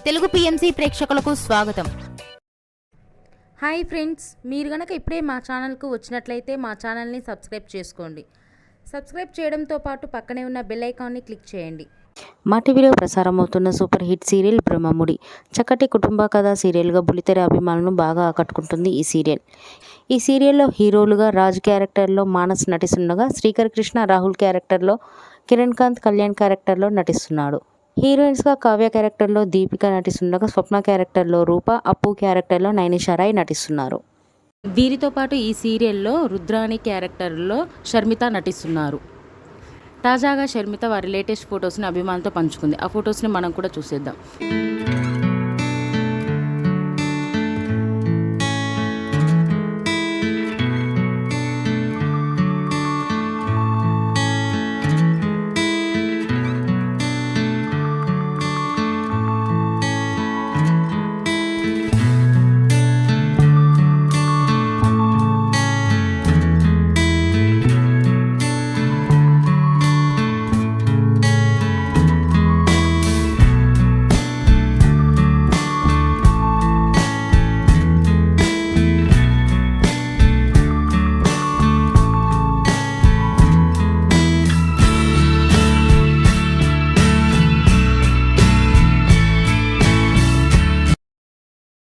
Telugu PMC ప్రేక్షకులకు స్వాగతం. Hi friends, మీరు గనక ఇప్పుడే మా ఛానల్కు వచ్చినట్లయితే మా ఛానల్ని సబ్స్క్రైబ్ చేసుకోండి. సబ్స్క్రైబ్ చేయడంతో పాటు పక్కనే ఉన్న బెల్ ఐకాన్ని క్లిక్ చేయండి. మా టీవీలో ప్రసారమవుతున్న సూపర్ హిట్ సీరియల్ బ్రహ్మముడి చక్కటి కుటుంబ కథా సీరియల్గా బుల్లితెర అభిమానులను బాగా ఆకట్టుకుంటుంది ఈ సీరియల్. ఈ సీరియల్లో హీరోలుగా రాజ్ క్యారెక్టర్లో మానస్ నటిస్తుండగా, శ్రీకర్ కృష్ణ రాహుల్ క్యారెక్టర్లో, కిరణ్ కాంత్ కళ్యాణ్ క్యారెక్టర్లో నటిస్తున్నాడు. హీరోయిన్స్గా కావ్య క్యారెక్టర్లో దీపిక నటిస్తుండగా, స్వప్న క్యారెక్టర్లో రూప, అప్పు క్యారెక్టర్లో నైనిషారాయ్ నటిస్తున్నారు. వీరితో పాటు ఈ సీరియల్లో రుద్రాణి క్యారెక్టర్లో షర్మిత నటిస్తున్నారు. తాజాగా షర్మిత వారి లేటెస్ట్ ఫొటోస్ని అభిమానులతో పంచుకుంది. ఆ ఫొటోస్ని మనం కూడా చూసేద్దాం.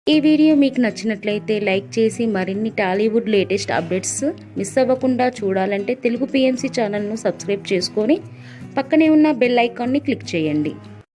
ఈ వీడియో మీకు నచ్చినట్లయితే లైక్ చేసి మరిన్ని టాలీవుడ్ లేటెస్ట్ అప్డేట్స్ మిస్ అవ్వకుండా చూడాలంటే తెలుగు పిఎంసి ఛానల్ను సబ్స్క్రైబ్ చేసుకొని పక్కనే ఉన్న బెల్ ఐకాన్ని క్లిక్ చేయండి.